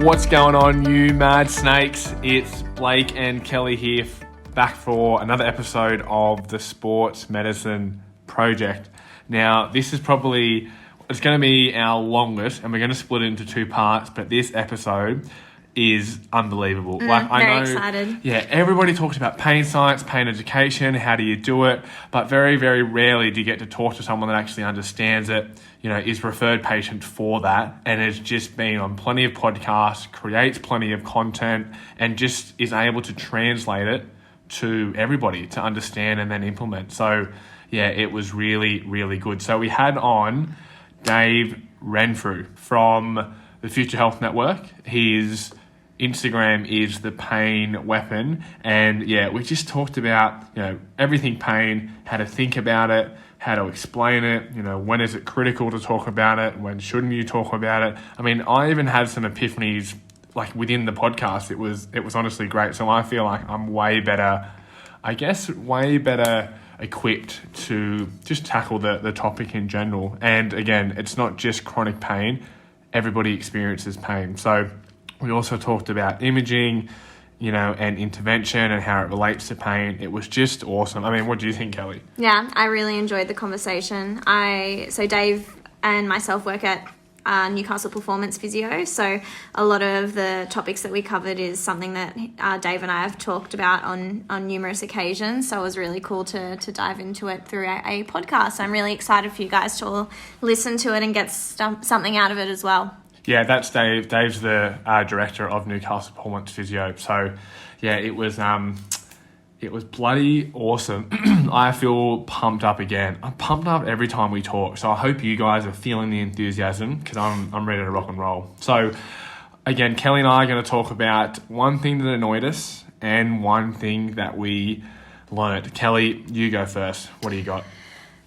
What's going on, you mad snakes? It's Blake and Kelly here, back for another episode of the Sports Medicine Project. Now, this is it's going to be our longest, and we're going to split it into two parts, but this episode is unbelievable. Very excited. Yeah, everybody talks about pain science, pain education, how do you do it, but very, very rarely do you get to talk to someone that actually understands it, is referred patient for that, and has just been on plenty of podcasts, creates plenty of content, and just is able to translate it to everybody to understand and then implement. So, yeah, it was really, really good. So we had on Dave Renfrew from the Future Health Network. His Instagram is the pain weapon, and yeah, we just talked about everything pain, how to think about it, how to explain it, when is it critical to talk about it, when shouldn't you talk about it. I mean, I even had some epiphanies within the podcast. It was honestly great. So I feel like I'm way better equipped to just tackle the topic in general. And again, it's not just chronic pain. Everybody experiences pain. So we also talked about imaging, and intervention and how it relates to pain. It was just awesome. I mean, what do you think, Kelly? Yeah, I really enjoyed the conversation. So Dave and myself work at Newcastle Performance Physio. So a lot of the topics that we covered is something that Dave and I have talked about on numerous occasions. So it was really cool to dive into it through a podcast. I'm really excited for you guys to all listen to it and get something out of it as well. Yeah, that's Dave. Dave's the director of Newcastle Performance Physio. So, yeah, it was bloody awesome. I feel pumped up again. I'm pumped up every time we talk. So I hope you guys are feeling the enthusiasm, because I'm ready to rock and roll. So, again, Kelly and I are going to talk about one thing that annoyed us and one thing that we learned. Kelly, you go first. What do you got?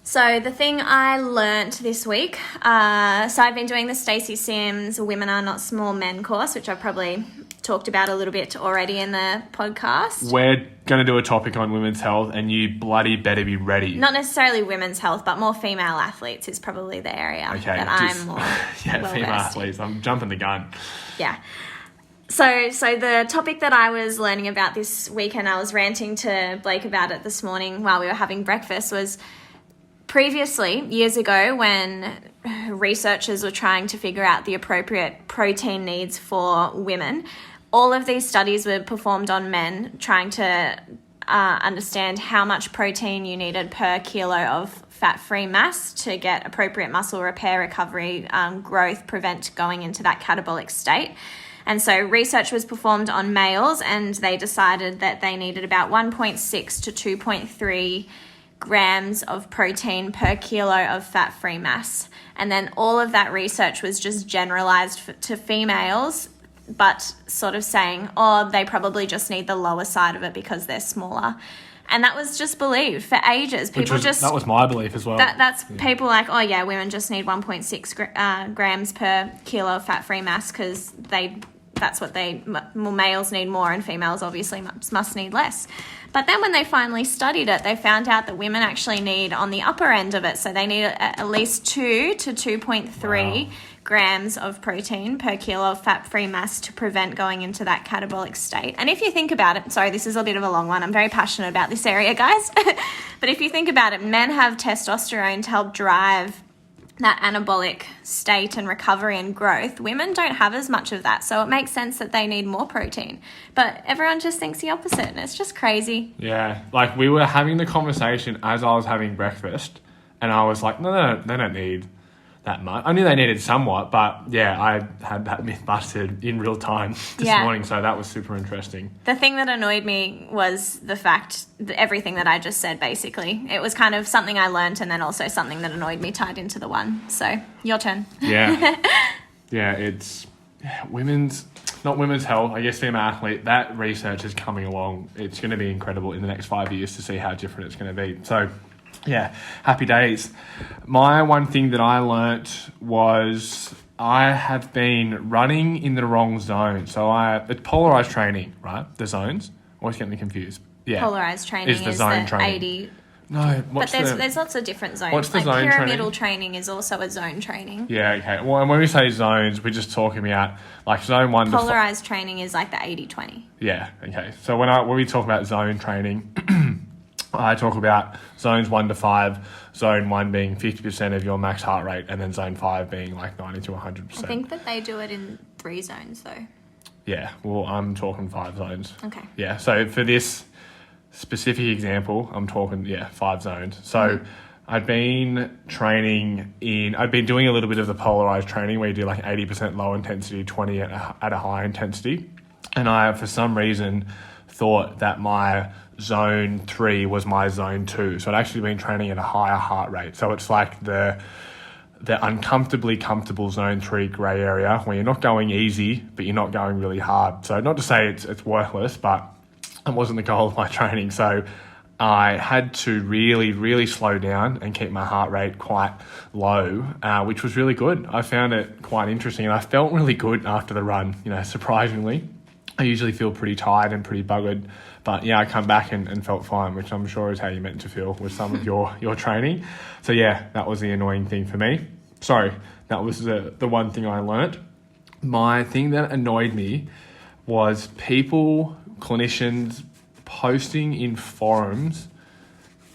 So the thing I learnt this week, so I've been doing the Stacey Sims Women Are Not Small Men course, which I've probably talked about a little bit already in the podcast. We're going to do a topic on women's health, and you bloody better be ready. Not necessarily women's health, but more female athletes is probably the area that I'm more female athletes. I'm jumping the gun. Yeah. So the topic that I was learning about this week, and I was ranting to Blake about it this morning while we were having breakfast, was previously, years ago, when researchers were trying to figure out the appropriate protein needs for women, all of these studies were performed on men, trying to understand how much protein you needed per kilo of fat-free mass to get appropriate muscle repair, recovery, growth, prevent going into that catabolic state. And so research was performed on males, and they decided that they needed about 1.6 to 2.3 grams of protein per kilo of fat-free mass. And then all of that research was just generalized to females, but sort of saying, they probably just need the lower side of it because they're smaller. And that was just believed for ages. That was my belief as well. People like, women just need 1.6 grams per kilo of fat-free mass because males need more and females obviously must need less. But then when they finally studied it, they found out that women actually need on the upper end of it. So they need at least 2 to 2.3 grams of protein per kilo of fat-free mass to prevent going into that catabolic state. And if you think about it, sorry, this is a bit of a long one. I'm very passionate about this area, guys. But if you think about it, men have testosterone to help drive that anabolic state and recovery and growth. Women don't have as much of that, so it makes sense that they need more protein. But everyone just thinks the opposite, and it's just crazy. Yeah, we were having the conversation as I was having breakfast, and I was like, no, they don't need that much. I knew they needed somewhat, but yeah, I had that myth busted in real time this morning, so that was super interesting. The thing that annoyed me was the fact that everything that I just said, basically. It was kind of something I learned and then also something that annoyed me tied into the one. So, your turn. Yeah. Yeah, it's not women's health, I guess female athlete. That research is coming along. It's going to be incredible in the next 5 years to see how different it's going to be. So, yeah, happy days. My one thing that I learnt was I have been running in the wrong zone. So it's polarized training, right? The zones. Always getting confused. Yeah. Polarized training is the 80 No, But there's lots of different zones. What's the like zone pyramidal training is also a zone training. Yeah, okay. Well, and when we say zones, we're just talking about like zone 1 to Polarized training is like the 80-20. Yeah, okay. So when we talk about zone training, I talk about zones 1 to 5, zone 1 being 50% of your max heart rate, and then zone 5 being like 90 to 100%. I think that they do it in 3 zones though. Yeah, well, I'm talking 5 zones. Okay. Yeah, so for this specific example, I'm talking, 5 zones. So I'd been doing a little bit of the polarized training where you do like 80% low intensity, 20 at a high intensity. And I, for some reason, thought that my zone 3 was my zone 2. So I'd actually been training at a higher heart rate. So it's like the uncomfortably comfortable zone 3 grey area where you're not going easy, but you're not going really hard. So not to say it's worthless, but it wasn't the goal of my training. So I had to really, really slow down and keep my heart rate quite low, which was really good. I found it quite interesting, and I felt really good after the run, surprisingly. I usually feel pretty tired and pretty buggered, but I come back and felt fine, which I'm sure is how you're meant to feel with some of your training. So that was the annoying thing for me. Sorry, that was the one thing I learnt. My thing that annoyed me was clinicians posting in forums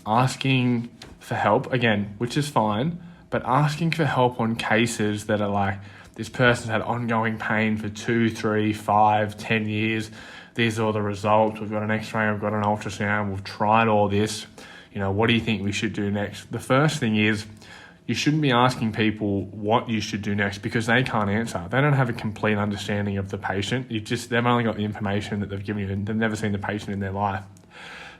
asking for help, again, which is fine, but asking for help on cases that are like, this person's had ongoing pain for 2, 3, 5, 10 years. These are all the results. We've got an x-ray, we've got an ultrasound, we've tried all this. What do you think we should do next? The first thing is, you shouldn't be asking people what you should do next because they can't answer. They don't have a complete understanding of the patient. They've only got the information that they've given you and they've never seen the patient in their life.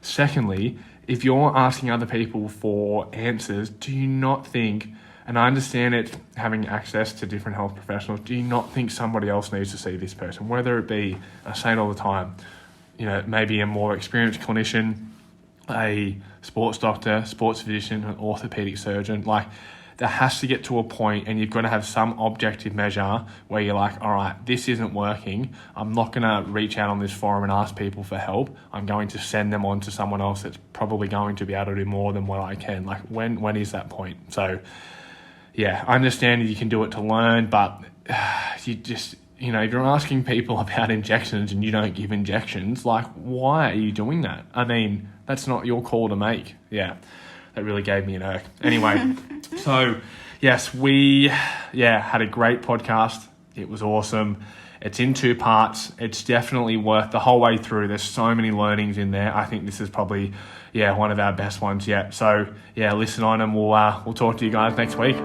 Secondly, if you're asking other people for answers, do you not think, and I understand it having access to different health professionals, do you not think somebody else needs to see this person? Whether it be, I say it all the time, maybe a more experienced clinician, a sports doctor, sports physician, an orthopedic surgeon, there has to get to a point and you've got to have some objective measure where you're like, all right, this isn't working. I'm not going to reach out on this forum and ask people for help. I'm going to send them on to someone else that's probably going to be able to do more than what I can. When is that point? So, I understand that you can do it to learn, but you just, if you're asking people about injections and you don't give injections, why are you doing that? I mean, that's not your call to make. Yeah, that really gave me an irk. Anyway, so yes, we had a great podcast. It was awesome. It's in 2 parts. It's definitely worth the whole way through. There's so many learnings in there. I think this is probably one of our best ones yet. So listen on, and we'll talk to you guys next week.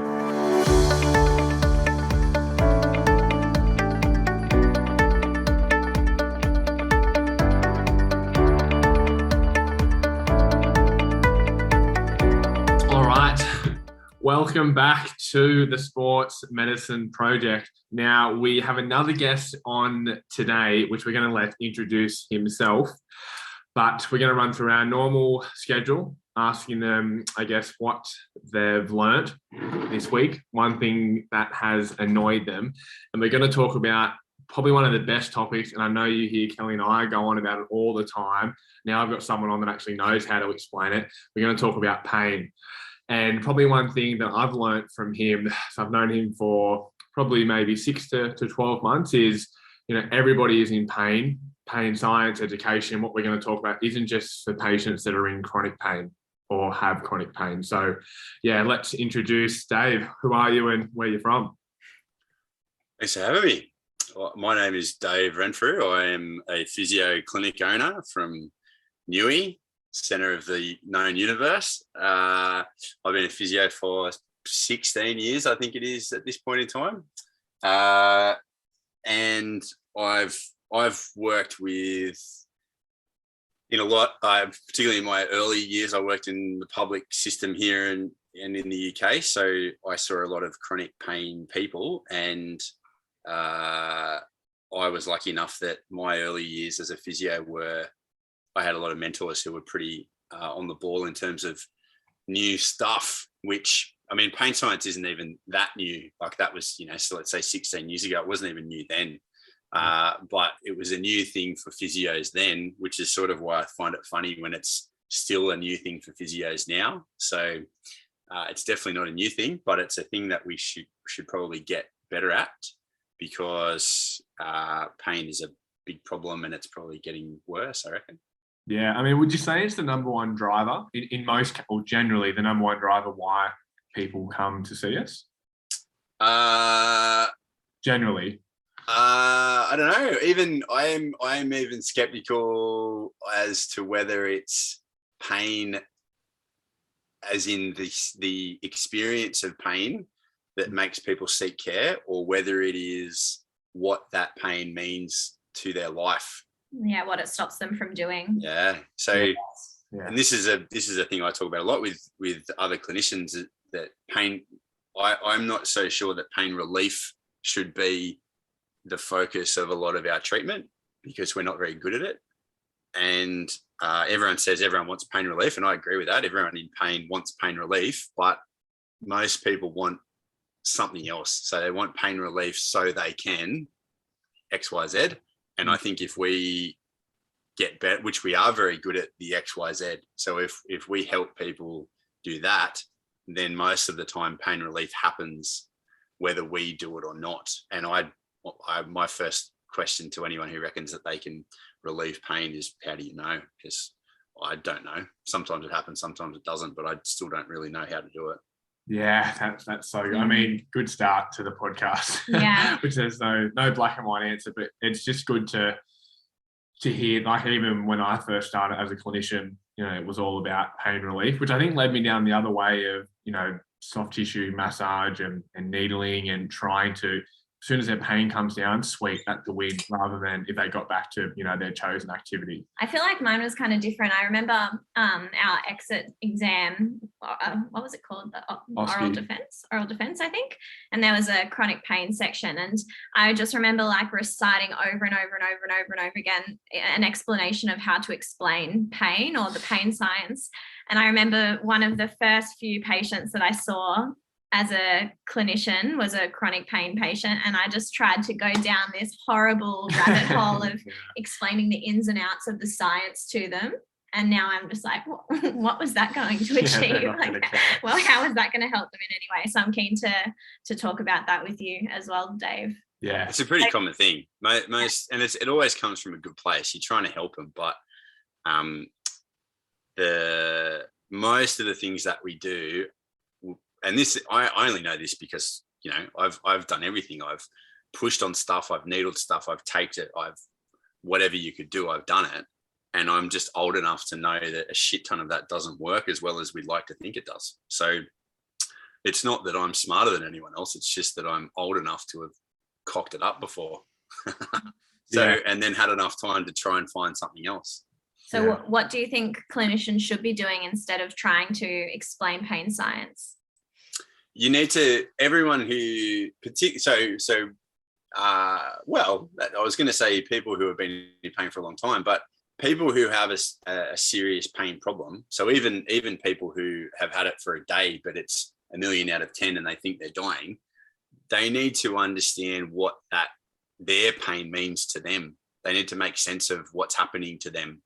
Welcome back to the Sports Medicine Project. Now, we have another guest on today, which we're going to let introduce himself. But we're going to run through our normal schedule, asking them, I guess, what they've learnt this week, one thing that has annoyed them. And we're going to talk about probably one of the best topics, and I know you hear Kelly and I go on about it all the time. Now I've got someone on that actually knows how to explain it. We're going to talk about pain. And probably one thing that I've learned from him, so I've known him for probably maybe 6 to 12 months, is, everybody is in pain. Pain science, education, what we're going to talk about isn't just for patients that are in chronic pain or have chronic pain. So, let's introduce Dave. Who are you and where you're from? Thanks for having me. Well, my name is Dave Renfrew. I am a physio clinic owner from Newey, centre of the known universe. I've been a physio for 16 years, I think it is at this point in time. And I've worked in a lot, particularly in my early years, I worked in the public system here and in the UK. So I saw a lot of chronic pain people, and I was lucky enough that my early years as a physio I had a lot of mentors who were pretty on the ball in terms of new stuff, which, I mean, pain science isn't even that new. That was, so let's say 16 years ago, it wasn't even new then. But it was a new thing for physios then, which is sort of why I find it funny when it's still a new thing for physios now. So it's definitely not a new thing, but it's a thing that we should probably get better at, because pain is a big problem and it's probably getting worse, I reckon. Yeah, I mean, would you say it's the number one driver in most, or generally the number one driver why people come to see us? Generally. I don't know. Even I'm even skeptical as to whether it's pain, as in the experience of pain that makes people seek care, or whether it is what that pain means to their life. Yeah, what it stops them from doing. Yeah. So, Yeah. and this is a thing I talk about a lot with other clinicians, that pain. I'm not so sure that pain relief should be the focus of a lot of our treatment, because we're not very good at it. And everyone says everyone wants pain relief, and I agree with that. Everyone in pain wants pain relief, but most people want something else. So they want pain relief so they can X, Y, Z. And I think if we get better, which we are very good at the X, Y, Z. So if we help people do that, then most of the time pain relief happens whether we do it or not. And my first question to anyone who reckons that they can relieve pain is, how do you know? Because I don't know. Sometimes it happens, sometimes it doesn't, but I still don't really know how to do it. Yeah, that's so good. I mean, good start to the podcast. Yeah. Which there's no black and white answer, but it's just good to hear. Like, even when I first started as a clinician, it was all about pain relief, which I think led me down the other way of, soft tissue massage and needling, and trying to, as soon as their pain comes down, sweep at the win, rather than if they got back to, their chosen activity. I feel like mine was kind of different. I remember our exit exam, what was it called? The oral defense, I think. And there was a chronic pain section. And I just remember like reciting over and over and over and over and over again an explanation of how to explain pain, or the pain science. And I remember one of the first few patients that I saw as a clinician was a chronic pain patient, and I just tried to go down this horrible rabbit hole of explaining the ins and outs of the science to them. And now I'm just like, what was that going to achieve? Well, how is that going to help them in any way? So I'm keen to talk about that with you as well, Dave. Yeah, it's a pretty common thing. Most, and it always comes from a good place. You're trying to help them, but the most of the things that we do. And this, I only know this because, I've done everything. I've pushed on stuff, I've needled stuff, I've taped it, whatever you could do, I've done it. And I'm just old enough to know that a shit ton of that doesn't work as well as we'd like to think it does. So it's not that I'm smarter than anyone else. It's just that I'm old enough to have cocked it up before. And then had enough time to try and find something else. So what do you think clinicians should be doing instead of trying to explain pain science? You need to, everyone who, I was going to say people who have been in pain for a long time, but people who have a serious pain problem. So even people who have had it for a day, but it's 1 million out of 10 and they think they're dying, they need to understand what their pain means to them. They need to make sense of what's happening to them.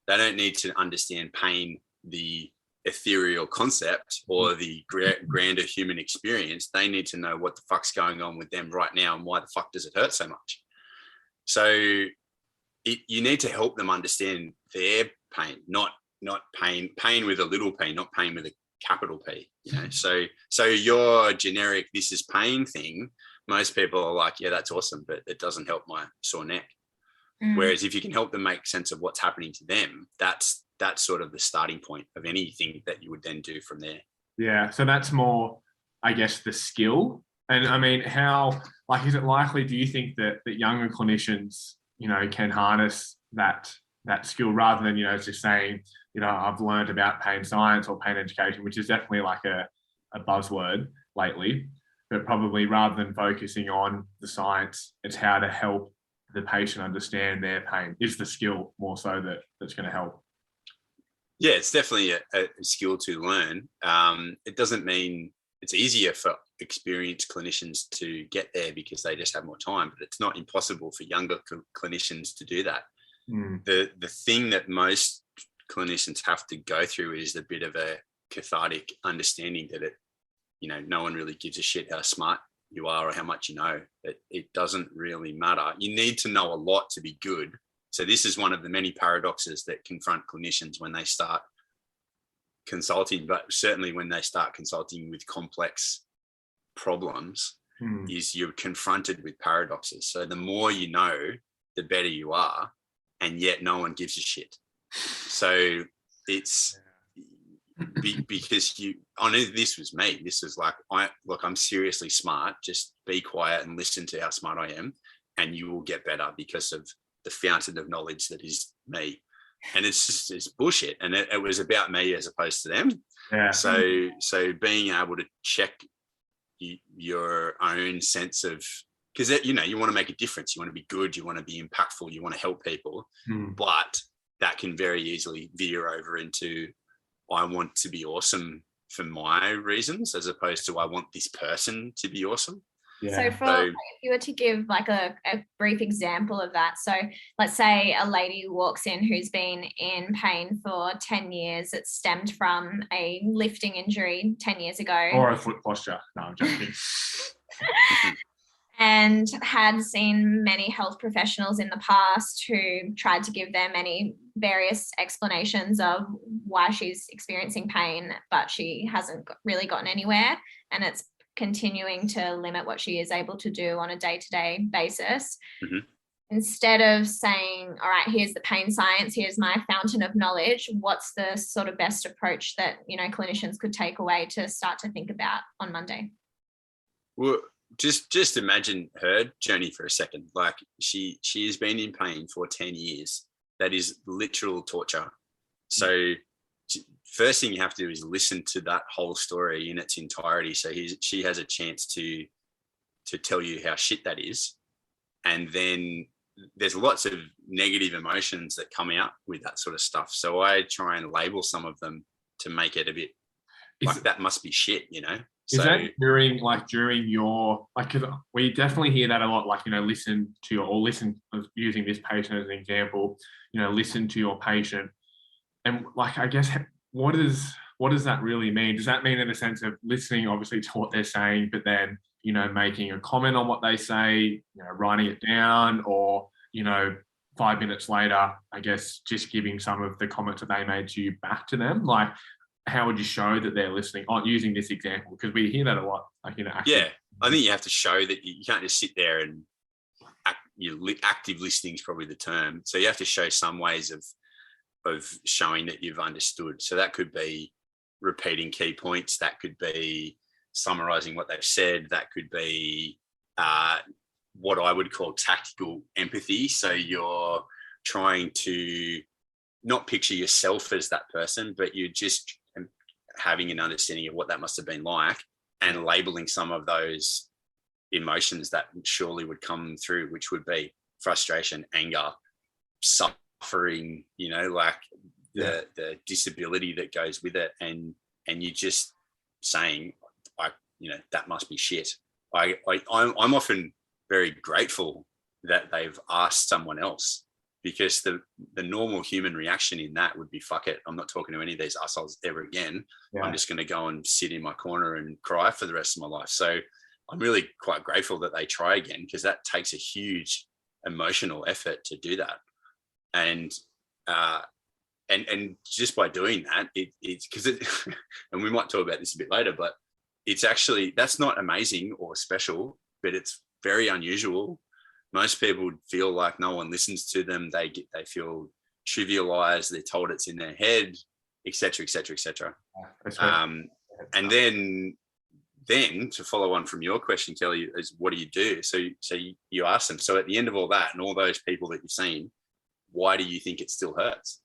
They don't need to understand pain, the ethereal concept, or the grander human experience. They need to know what the fuck's going on with them right now, and why the fuck does it hurt so much. So you need to help them understand their pain, not pain with a little p, not pain with a capital P. So your generic "this is pain" thing, most people are like, yeah, that's awesome, but it doesn't help my sore neck. Whereas if you can help them make sense of what's happening to them, that's sort of the starting point of anything that you would then do from there. Yeah. So that's more, I guess, the skill. And I mean, is it likely, do you think that younger clinicians, can harness that skill, rather than, just saying, I've learned about pain science or pain education, which is definitely like a buzzword lately, but probably rather than focusing on the science, it's how to help the patient understand their pain is the skill more so that's going to help. Yeah, it's definitely a skill to learn. It doesn't mean it's easier for experienced clinicians to get there because they just have more time, but it's not impossible for younger clinicians to do that. The thing that most clinicians have to go through is a bit of a cathartic understanding that no one really gives a shit how smart you are or how much you know. It doesn't really matter. You need to know a lot to be good. So this is one of the many paradoxes that confront clinicians when they start consulting, but certainly when they start consulting with complex problems, is you're confronted with paradoxes. So the more you know, the better you are, and yet no one gives a shit. So it's because this was me. This is like, I'm seriously smart. Just be quiet and listen to how smart I am, and you will get better because of the fountain of knowledge that is me. And it's bullshit. And it was about me as opposed to them. Yeah. So being able to check your own sense of, because you want to make a difference, you want to be good, you want to be impactful, you want to help people, but that can very easily veer over into, I want to be awesome for my reasons, as opposed to I want this person to be awesome. Yeah. So if you were to give like a brief example of that, so let's say a lady walks in who's been in pain for 10 years. It stemmed from a lifting injury 10 years ago. Or a foot posture. No, I'm joking. And had seen many health professionals in the past who tried to give them many various explanations of why she's experiencing pain, but she hasn't really gotten anywhere. And it's continuing to limit what she is able to do on a day-to-day basis. Instead of saying, all right, here's the pain science, here's my fountain of knowledge, what's the sort of best approach that clinicians could take away to start to think about on Monday? Well, just imagine her journey for a second. Like she has been in pain for 10 years. That is literal torture. So first thing you have to do is listen to that whole story in its entirety. So she has a chance to tell you how shit that is. And then there's lots of negative emotions that come out with that sort of stuff. So I try and label some of them to make it a bit like that must be shit, Is that during your, cause we definitely hear that a lot, listen using this patient as an example, listen to your patient. And I guess, what does that really mean? Does that mean in the sense of listening, obviously, to what they're saying, but then, making a comment on what they say, writing it down, or, 5 minutes later, I guess, just giving some of the comments that they made to you back to them? How would you show that they're listening on using this example? Because we hear that a lot. Yeah, I think you have to show that you can't just sit there and active listening is probably the term. So you have to show some ways of showing that you've understood. So that could be repeating key points. That could be summarizing what they've said. That could be what I would call tactical empathy. So you're trying to not picture yourself as that person, but you're just having an understanding of what that must have been like, and labeling some of those emotions that surely would come through, which would be frustration, anger, suffering, the disability that goes with it. And you just saying, that must be shit. I'm often very grateful that they've asked someone else, because the normal human reaction in that would be, fuck it, I'm not talking to any of these assholes ever again. Yeah. I'm just going to go and sit in my corner and cry for the rest of my life. So I'm really quite grateful that they try again, because that takes a huge emotional effort to do that. And just by doing that, it's because and we might talk about this a bit later, but it's actually, that's not amazing or special, but it's very unusual. Most people feel like no one listens to them. They feel trivialized. They're told it's in their head, etc., etc., etc. And then to follow on from your question, Kelly, is what do you do? So you ask them. So at the end of all that, and all those people that you've seen, why do you think it still hurts?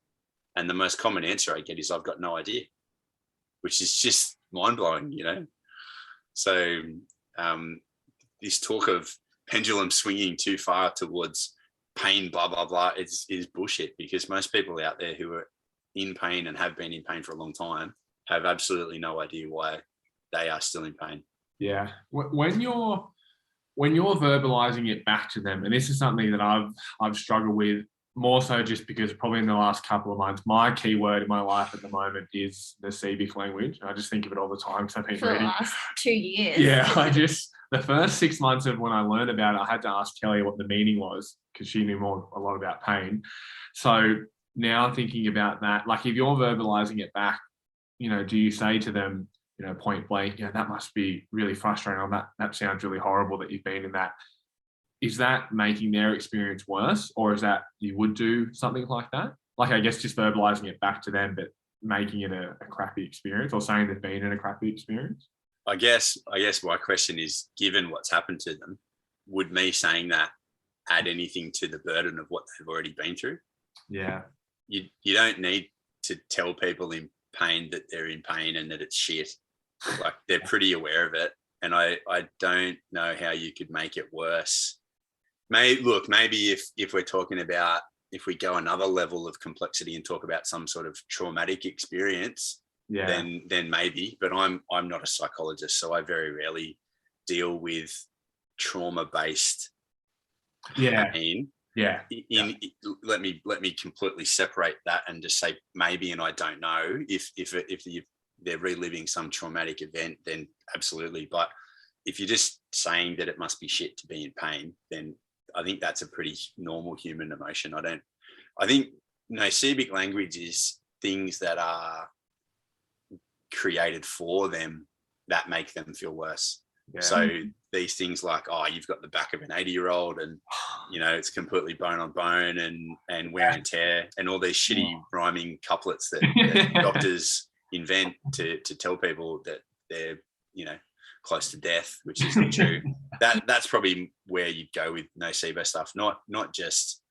And the most common answer I get is, I've got no idea, which is just mind blowing, So this talk of pendulum swinging too far towards pain, blah, blah, blah, is bullshit, because most people out there who are in pain and have been in pain for a long time have absolutely no idea why they are still in pain. Yeah. When you're verbalizing it back to them, and this is something that I've struggled with more so just because probably in the last couple of months, my key word in my life at the moment is the CBIC language. I just think of it all the time because I've been For the reading. last 2 years. Yeah, the first 6 months of when I learned about it, I had to ask Kelly what the meaning was because she knew a lot about pain. So now thinking about that, like if you're verbalizing it back, do you say to them, point blank, that must be really frustrating, or that sounds really horrible that you've been in that. Is that making their experience worse, or is that you would do something like that? Like, I guess just verbalizing it back to them, but making it a crappy experience, or saying they've been in a crappy experience? I guess my question is, given what's happened to them, would me saying that add anything to the burden of what they've already been through? Yeah. You don't need to tell people in pain that they're in pain and that it's shit. Like, they're pretty aware of it. And I don't know how you could make it worse. Maybe if we're talking about, if we go another level of complexity and talk about some sort of traumatic experience, then maybe. But I'm not a psychologist, so I very rarely deal with trauma-based pain. Yeah. Let me completely separate that and just say maybe, and I don't know if they're reliving some traumatic event, then absolutely. But if you're just saying that it must be shit to be in pain, then I think that's a pretty normal human emotion. I think CBIC language is things that are created for them that make them feel worse. Yeah. So these things like, you've got the back of an 80-year-old and, it's completely bone on bone and wear and tear and all these shitty rhyming couplets that doctors invent to tell people that they're, close to death, which is not true. That's probably where you'd go with nocebo stuff, not just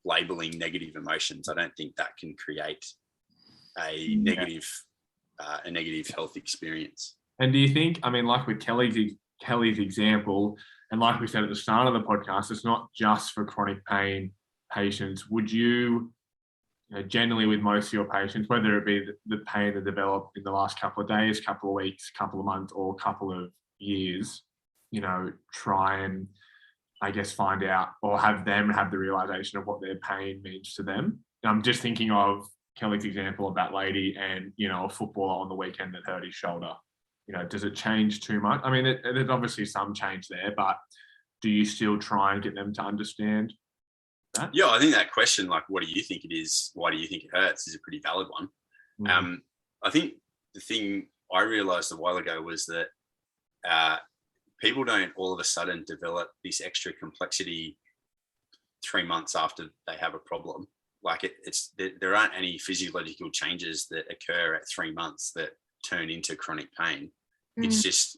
labeling negative emotions. I don't think that can create a negative health experience. And do you think, like with Kelly's example, and like we said at the start of the podcast, it's not just for chronic pain patients. Would you, generally with most of your patients, whether it be the pain that developed in the last couple of days, couple of weeks, couple of months, or couple of years, try and, I guess, find out or have them have the realization of what their pain means to them? I'm just thinking of Kelly's example of that lady and, a footballer on the weekend that hurt his shoulder. Does it change too much? There's obviously some change there, but do you still try and get them to understand that? Yeah, I think that question, like, what do you think it is? Why do you think it hurts? Is a pretty valid one. I think the thing I realized a while ago was that people don't all of a sudden develop this extra complexity 3 months after they have a problem. Like there aren't any physiological changes that occur at 3 months that turn into chronic pain. It's just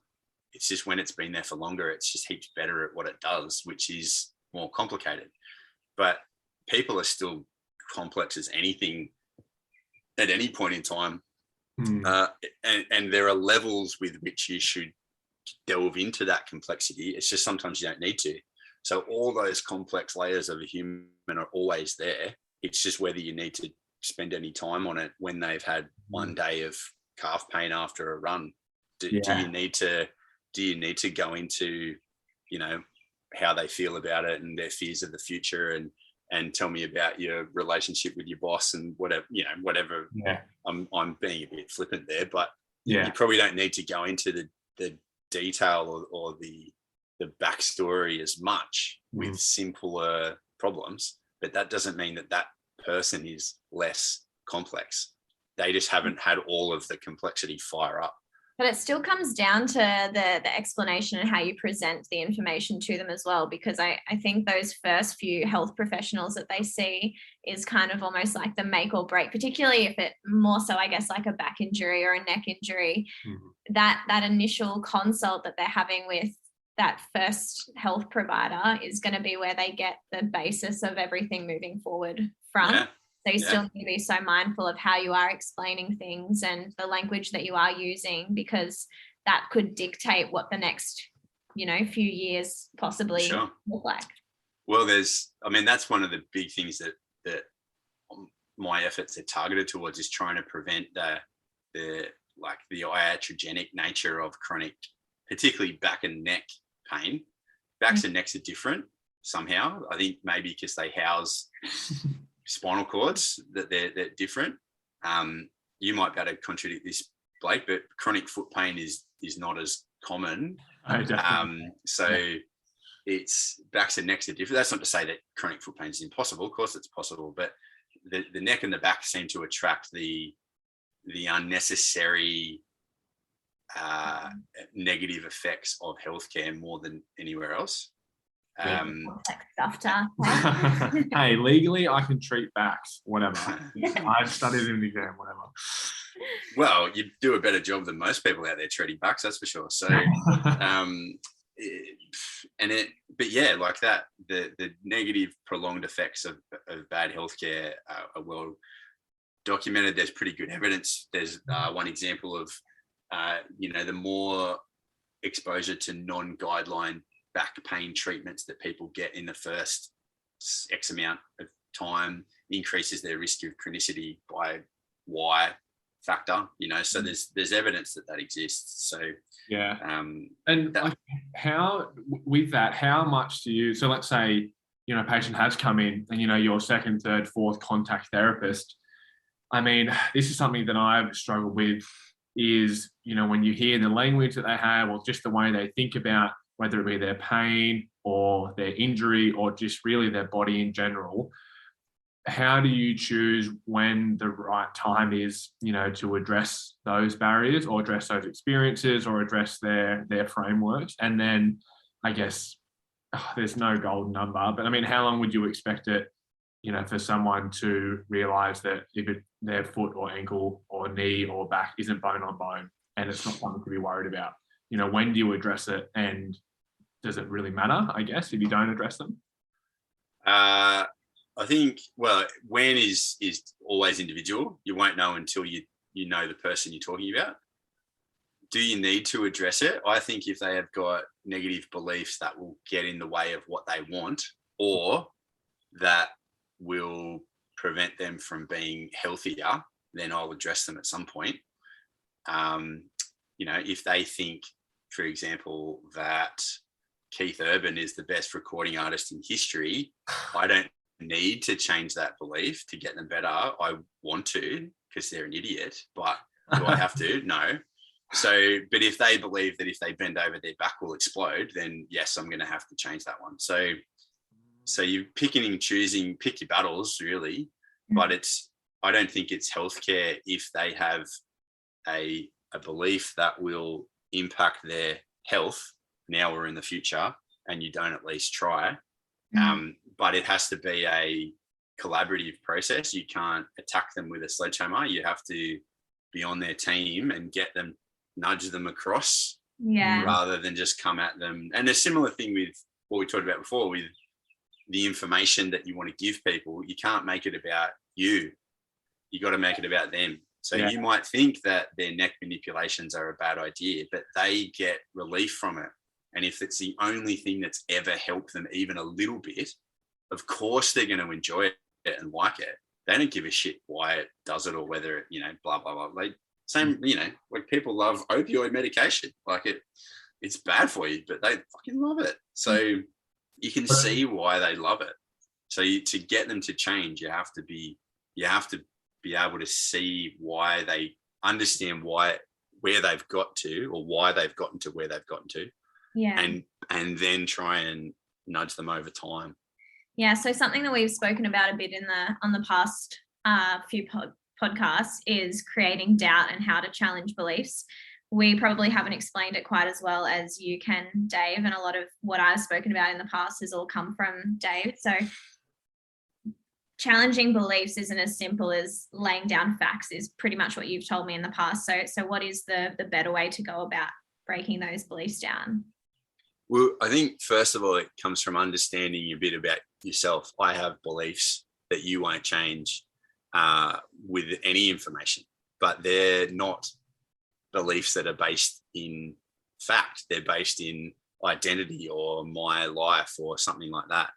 when it's been there for longer, it's just heaps better at what it does, which is more complicated. But people are still complex as anything at any point in time. And there are levels with which you should delve into that complexity. It's just sometimes you don't need to. So all those complex layers of a human are always there. It's just whether you need to spend any time on it when they've had one day of calf pain after a run. Do you need to go into, how they feel about it and their fears of the future and tell me about your relationship with your boss and whatever. Yeah. I'm being a bit flippant there, but you probably don't need to go into the detail or the backstory as much with simpler problems. But that doesn't mean that person is less complex. They just haven't had all of the complexity fire up. But it still comes down to the explanation and how you present the information to them as well, because I think those first few health professionals that they see is kind of almost like the make or break, particularly if it more so, I guess, like a back injury or a neck injury. That initial consult that they're having with that first health provider is going to be where they get the basis of everything moving forward from. Yeah. So you still need to be so mindful of how you are explaining things and the language that you are using, because that could dictate what the next, few years possibly look like. Well, that's one of the big things that my efforts are targeted towards, is trying to prevent the iatrogenic nature of chronic, particularly back and neck pain. Backs and necks are different. somehow. I think maybe because they house spinal cords that they're different. You might be able to contradict this, Blake, but chronic foot pain is not as common. So it's backs and necks are different. That's not to say that chronic foot pain is impossible. Of course it's possible, but the neck and the back seem to attract the unnecessary negative effects of healthcare more than anywhere else. Stuff to Hey, legally I can treat backs, whatever. I've studied in the exam, whatever. Well, you do a better job than most people out there treating backs, that's for sure. So but yeah, like that, the negative prolonged effects of bad healthcare are well documented. There's pretty good evidence. There's one example of the more exposure to non-guideline back pain treatments that people get in the first X amount of time increases their risk of chronicity by Y factor, so there's evidence that exists. So how much do you, so let's say a patient has come in and your second, third, fourth contact therapist. I mean, this is something that I've struggled with is when you hear the language that they have or just the way they think about whether it be their pain or their injury or just really their body in general, how do you choose when the right time is, to address those barriers or address those experiences or address their frameworks? And then I guess there's no golden number, but I mean, how long would you expect it, for someone to realize that if their foot or ankle or knee or back isn't bone on bone and it's not something to be worried about? When do you address it, and does it really matter, I guess, if you don't address them? I think, when is always individual. You won't know until you know the person you're talking about. Do you need to address it? I think if they have got negative beliefs that will get in the way of what they want or that will prevent them from being healthier, then I'll address them at some point. If they think, for example, that Keith Urban is the best recording artist in history, I don't need to change that belief to get them better. I want to because they're an idiot, but do I have to? No. So, but if they believe that if they bend over their back will explode, then yes, I'm going to have to change that one. So you're picking and choosing, pick your battles really, but I don't think it's healthcare if they have a belief that will impact their health now or in the future, and you don't at least try. But it has to be a collaborative process. You can't attack them with a sledgehammer. You have to be on their team and nudge them across rather than just come at them. And a similar thing with what we talked about before with the information that you want to give people. You can't make it about you. You got to make it about them. So you might think that their neck manipulations are a bad idea, but they get relief from it. And if it's the only thing that's ever helped them even a little bit, of course they're going to enjoy it and like it. They don't give a shit why it does it or whether it, blah, blah, blah. Like people love opioid medication. Like it's bad for you, but they fucking love it. So you can see why they love it. So to get them to change, you have to be able to see why they understand where they've got to or why they've gotten to where they've gotten to. Yeah. And then try and nudge them over time. Yeah. So something that we've spoken about a bit on the past few podcasts is creating doubt and how to challenge beliefs. We probably haven't explained it quite as well as you can, Dave, and a lot of what I've spoken about in the past has all come from Dave. So challenging beliefs isn't as simple as laying down facts is pretty much what you've told me in the past. So what is the better way to go about breaking those beliefs down? Well, I think first of all, it comes from understanding a bit about yourself. I have beliefs that you won't change with any information, but they're not beliefs that are based in fact. They're based in identity or my life or something like that.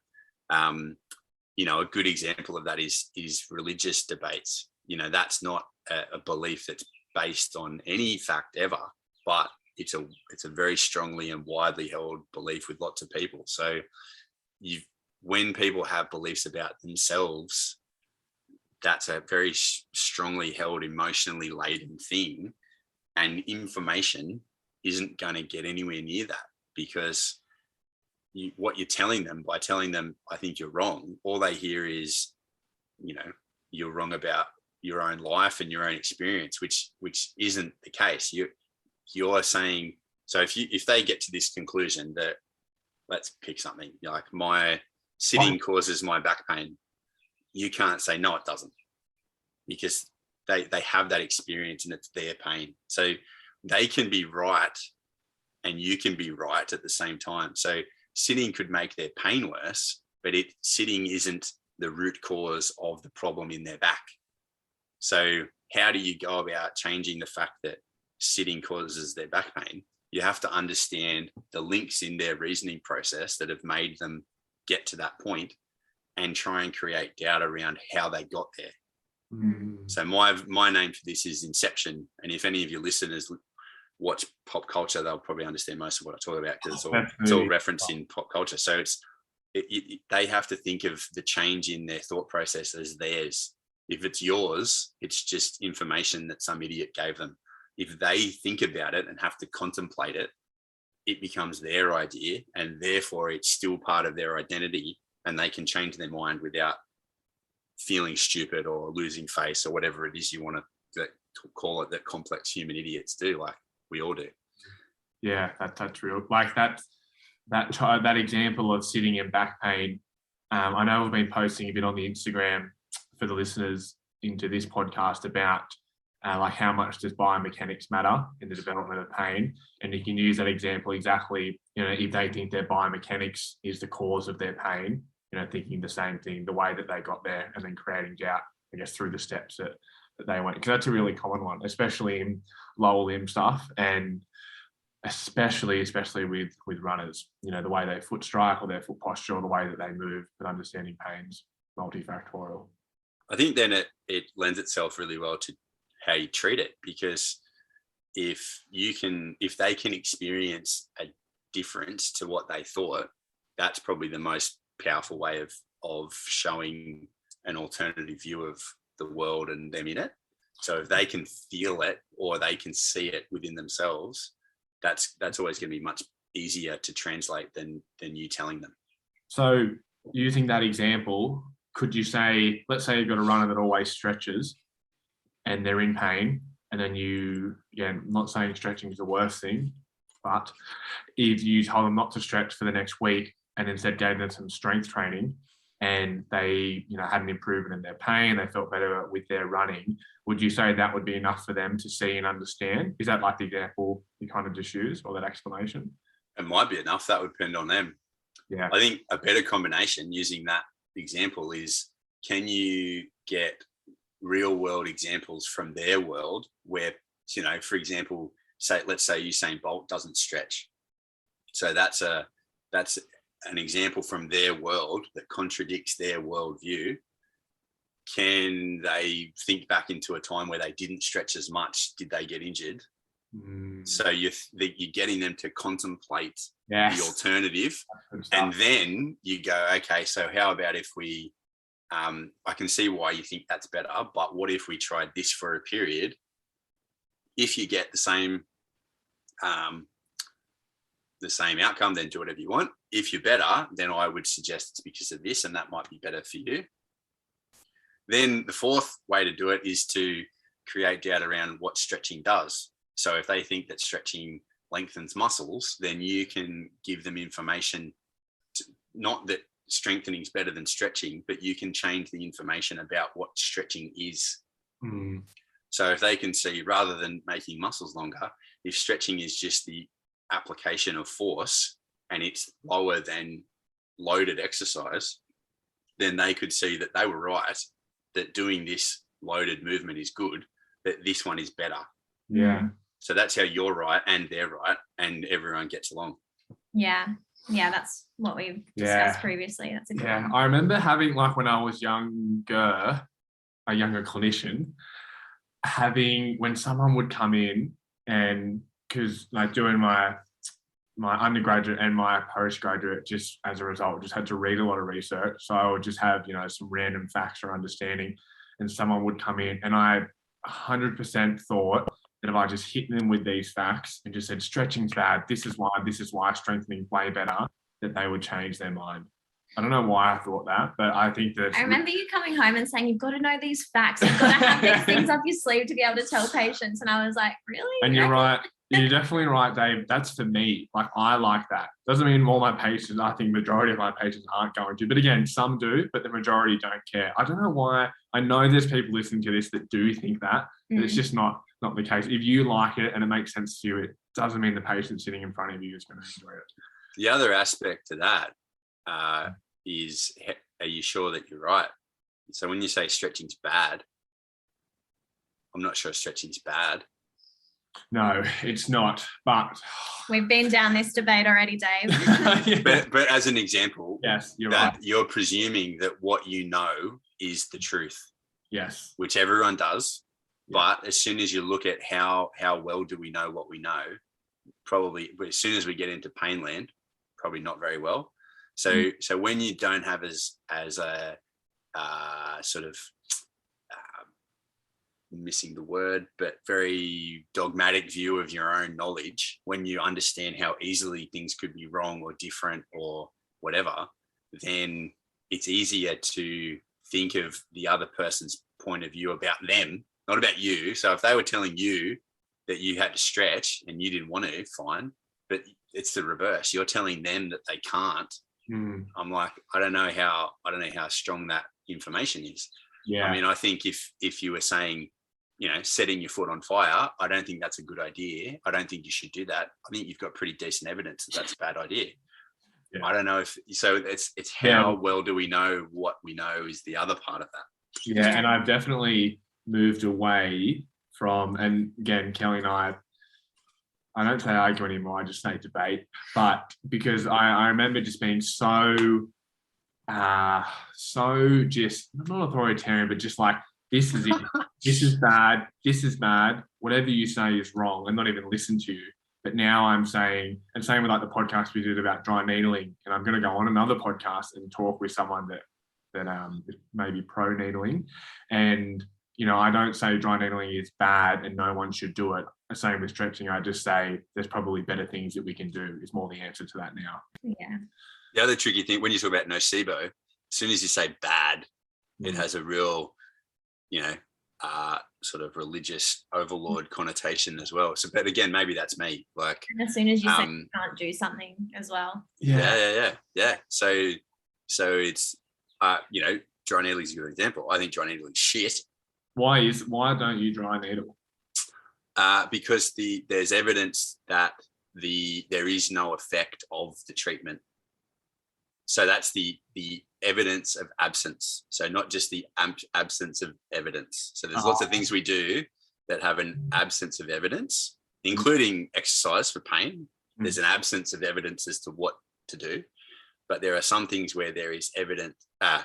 A good example of that is religious debates. That's not a belief that's based on any fact ever, but it's a very strongly and widely held belief with lots of people. So when people have beliefs about themselves, that's a very strongly held, emotionally laden thing, and information isn't going to get anywhere near that, because what you're telling them by telling them, I think you're wrong, all they hear is, you're wrong about your own life and your own experience, which isn't the case. You're saying, so if they get to this conclusion that, let's pick something like, my sitting causes my back pain, you can't say no, it doesn't, because they have that experience and it's their pain. So they can be right and you can be right at the same time. So sitting could make their pain worse, but sitting isn't the root cause of the problem in their back. So how do you go about changing the fact that sitting causes their back pain? You have to understand the links in their reasoning process that have made them get to that point, and try and create data around how they got there. So my name for this is Inception. And if any of your listeners watch pop culture, they'll probably understand most of what I talk about, because it's all referenced in pop culture. So they have to think of the change in their thought process as theirs. If it's yours, it's just information that some idiot gave them. If they think about it and have to contemplate it, it becomes their idea, and therefore it's still part of their identity, and they can change their mind without feeling stupid or losing face or whatever it is you want to call it, that complex human idiots do, like we all do. Yeah, that's real. Like that example of sitting in back pain. I know we've been posting a bit on the Instagram for the listeners into this podcast about like how much does biomechanics matter in the development of pain, and you can use that example exactly. If they think their biomechanics is the cause of their pain, thinking the same thing, the way that they got there, and then creating doubt, I guess, through the steps that they went. Because that's a really common one, especially in lower limb stuff, and especially with runners. The way they foot strike or their foot posture or the way that they move, but understanding pain's multifactorial. I think then it lends itself really well to how you treat it, because if they can experience a difference to what they thought, that's probably the most powerful way of showing an alternative view of the world and them in it. So if they can feel it or they can see it within themselves, that's always going to be much easier to translate than you telling them. So using that example, could you say, let's say you've got a runner that always stretches and they're in pain, and then I'm not saying stretching is the worst thing, but if you told them not to stretch for the next week and instead gave them some strength training, and they had an improvement in their pain, they felt better with their running, would you say that would be enough for them to see and understand? Is that like the example you kind of just used, or that explanation? It might be enough. That would depend on them. Yeah. I think a better combination using that example is, can you get real world examples from their world where, for example, let's say Usain Bolt doesn't stretch. So that's an example from their world that contradicts their worldview. Can they think back into a time where they didn't stretch as much? Did they get injured? So you're getting them to contemplate the alternative, and then you go, okay, so how about if we, I can see why you think that's better, but what if we tried this for a period? If you get the same outcome, then do whatever you want. If you're better, then I would suggest it's because of this, and that might be better for you. Then the fourth way to do it is to create data around what stretching does. So if they think that stretching lengthens muscles, then you can give them information, not that strengthening is better than stretching, but you can change the information about what stretching is. So if they can see, rather than making muscles longer, if stretching is just the application of force and it's lower than loaded exercise, then they could see that they were right, that doing this loaded movement is good, that this one is better. Yeah. So that's how you're right and they're right, and everyone gets along. Yeah, that's what we've discussed previously. That's a good one. I remember having, like, when I was younger, a younger clinician, when someone would come in, and because like doing my my undergraduate and my postgraduate, just as a result, just had to read a lot of research. So I would just have, some random facts or understanding, and someone would come in, and I 100% thought that if I just hit them with these facts and just said stretching's bad, this is why strengthening's way better, that they would change their mind. I don't know why I thought that, but I think that I remember you coming home and saying, you've got to know these facts. You've got to have these things up your sleeve to be able to tell patients. And I was like, really? And you're right. You're definitely right, Dave. That's for me. Like, I like that. Doesn't mean all my patients, I think majority of my patients aren't going to. But again, some do, but the majority don't care. I don't know why. I know there's people listening to this that do think that, but it's just not the case. If you like it and it makes sense to you, it doesn't mean the patient sitting in front of you is going to enjoy it. The other aspect to that is, are you sure that you're right? So when you say stretching's bad, I'm not sure stretching's bad. No, it's not. But we've been down this debate already, Dave. but as an example, yes, you're that right. You're presuming that what you know is the truth. Yes, which everyone does. Yeah. But as soon as you look at how well do we know what we know, probably as soon as we get into painland, probably not very well. So when you don't have as a sort of missing the word, but very dogmatic view of your own knowledge, when you understand how easily things could be wrong or different or whatever, then it's easier to think of the other person's point of view about them, not about you. So if they were telling you that you had to stretch and you didn't want to, fine. But it's the reverse. You're telling them that they can't. I'm like, I don't know how strong that information is. Yeah. I mean, I think if you were saying, setting your foot on fire, I don't think that's a good idea. I don't think you should do that. I think you've got pretty decent evidence that that's a bad idea. Yeah. I don't know if so. It's how well do we know what we know is the other part of that. Yeah, and I've definitely moved away from, and again, Kelly and I don't say argue anymore, I just say debate, but because I remember just being so just, not authoritarian, but just like, this is it, this is bad, whatever you say is wrong, and not even listen to you. But now I'm saying, and same with like the podcast we did about dry needling, and I'm going to go on another podcast and talk with someone that is maybe pro needling, and I don't say dry needling is bad and no one should do it. Same with stretching. I just say there's probably better things that we can do is more the answer to that now. Yeah. The other tricky thing when you talk about nocebo, as soon as you say bad, it has a real, sort of religious overlord connotation as well. So, but again, maybe that's me. Like, and as soon as you say you can't do something as well. Yeah. So it's, dry needling is a good example. I think dry needling is shit. Why don't you dry needle? Because there's evidence that there is no effect of the treatment. So that's the evidence of absence. So not just the absence of evidence. So there's lots of things we do that have an absence of evidence, including exercise for pain. There's an absence of evidence as to what to do, but there are some things where there is evidence of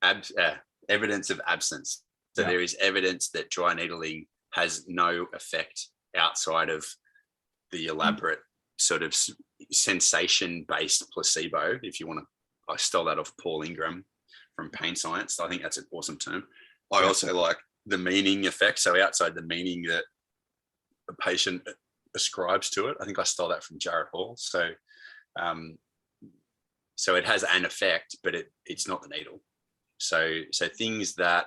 absence. So there is evidence that dry needling has no effect outside of the elaborate sort of sensation-based placebo, if you want to. I stole that off Paul Ingram from Pain Science. I think that's an awesome term. I also like the meaning effect. So outside the meaning that the patient ascribes to it, I think I stole that from Jared Hall. So, so it has an effect, but it's not the needle. So things that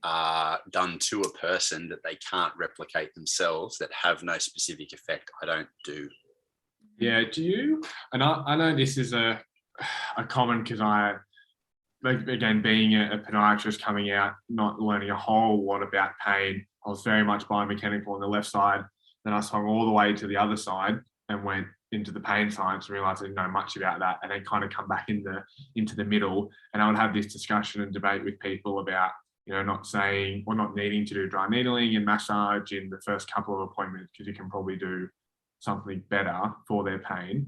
are done to a person that they can't replicate themselves, that have no specific effect, I don't do. Yeah, do you? And I know this is a common, because again, being a podiatrist coming out, not learning a whole lot about pain, I was very much biomechanical on the left side. Then I swung all the way to the other side and went into the pain science and realized I didn't know much about that, and then kind of come back into the middle. And I would have this discussion and debate with people about, not saying or not needing to do dry needling and massage in the first couple of appointments, because you can probably do something better for their pain.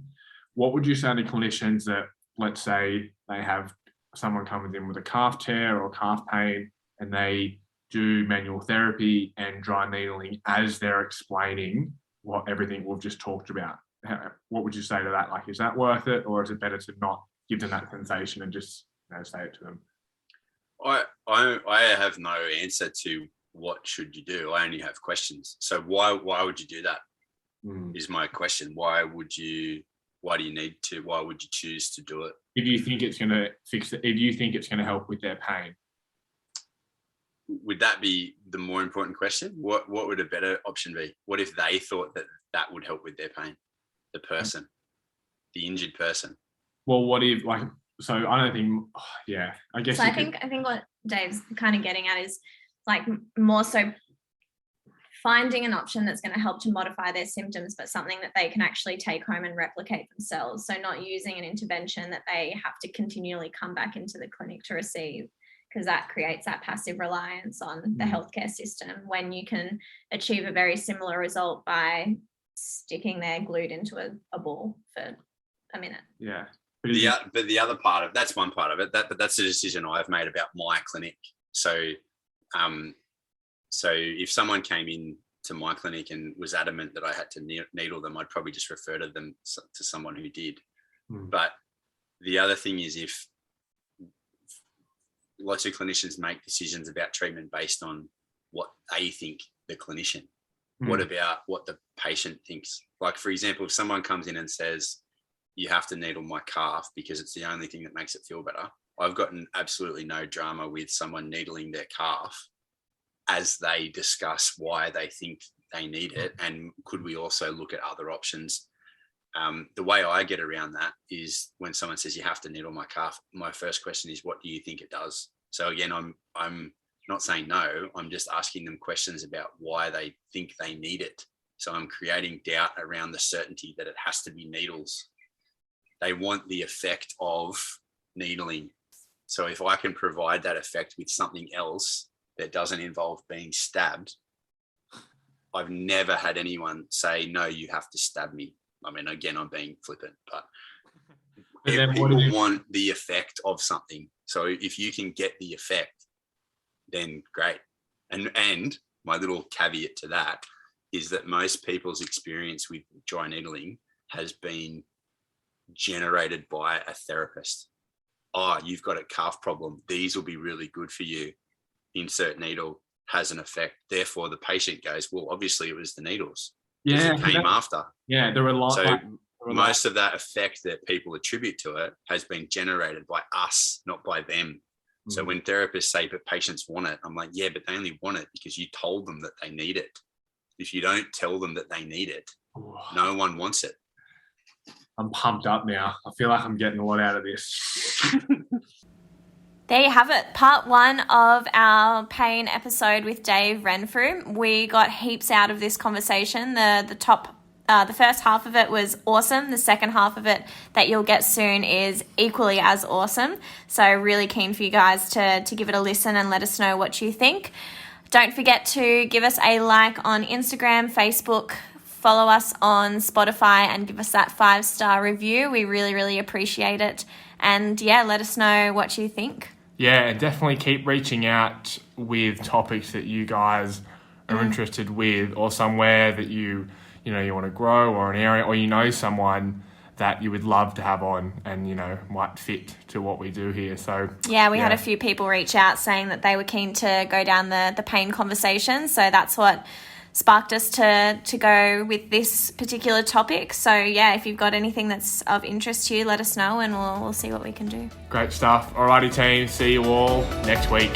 What would you say to clinicians that, let's say they have someone comes in with a calf tear or calf pain, and they do manual therapy and dry needling as they're explaining everything we've just talked about? what would you say to that? Like, is that worth it, or is it better to not give them that sensation and just say it to them? I have no answer to what should you do. I only have questions. So why would you do that? Is my question. Why would you choose to do it? If you think it's going to fix it, if you think it's going to help with their pain. Would that be the more important question? What would a better option be? What if they thought that would help with their pain? The person, the injured person. Well, what if, like, so I don't think, I guess. So I think what Dave's kind of getting at is like more so finding an option that's going to help to modify their symptoms, but something that they can actually take home and replicate themselves. So not using an intervention that they have to continually come back into the clinic to receive, because that creates that passive reliance on the healthcare system when you can achieve a very similar result by sticking there glued into a ball for a minute. Yeah. But the other part of that's one part of it. But that's a decision I've made about my clinic. So, so if someone came in to my clinic and was adamant that I had to needle them, I'd probably just refer to them to someone who did. But the other thing is, if lots of clinicians make decisions about treatment based on what they think, the clinician. What about what the patient thinks? Like, for example, if someone comes in and says, you have to needle my calf because it's the only thing that makes it feel better, I've gotten absolutely no drama with someone needling their calf as they discuss why they think they need it, and could we also look at other options. The way I get around that is when someone says you have to needle my calf, my first question is, what do you think it does? So again, I'm not saying no, I'm just asking them questions about why they think they need it. So I'm creating doubt around the certainty that it has to be needles. They want the effect of needling. So if I can provide that effect with something else that doesn't involve being stabbed, I've never had anyone say, no, you have to stab me. I mean, again, I'm being flippant, but people want the effect of something. So if you can get the effect, then great. And my little caveat to that is that most people's experience with dry needling has been generated by a therapist. Oh, you've got a calf problem. These will be really good for you. Insert needle, has an effect. Therefore, the patient goes, well, obviously it was the needles. Yeah, it came after. Yeah, there were a lot. So most of that effect that people attribute to it has been generated by us, not by them. So when therapists say, but patients want it, I'm like, yeah, but they only want it because you told them that they need it. If you don't tell them that they need it, no one wants it. I'm pumped up now. I feel like I'm getting a lot out of this. There you have it, part 1 of our pain episode with Dave Renfrew. We got heaps out of this conversation. The first half of it was awesome. The second half of it that you'll get soon is equally as awesome. So really keen for you guys to give it a listen and let us know what you think. Don't forget to give us a like on Instagram, Facebook, follow us on Spotify, and give us that 5-star review. We really, really appreciate it. And yeah, let us know what you think. Yeah, and definitely keep reaching out with topics that you guys are interested with, or somewhere that you want to grow, or an area, or someone that you would love to have on and, might fit to what we do here. So yeah, we had a few people reach out saying that they were keen to go down the pain conversation. So that's what sparked us to go with this particular topic. So yeah, if you've got anything that's of interest to you, let us know and we'll see what we can do. Great stuff. Alrighty team, see you all next week.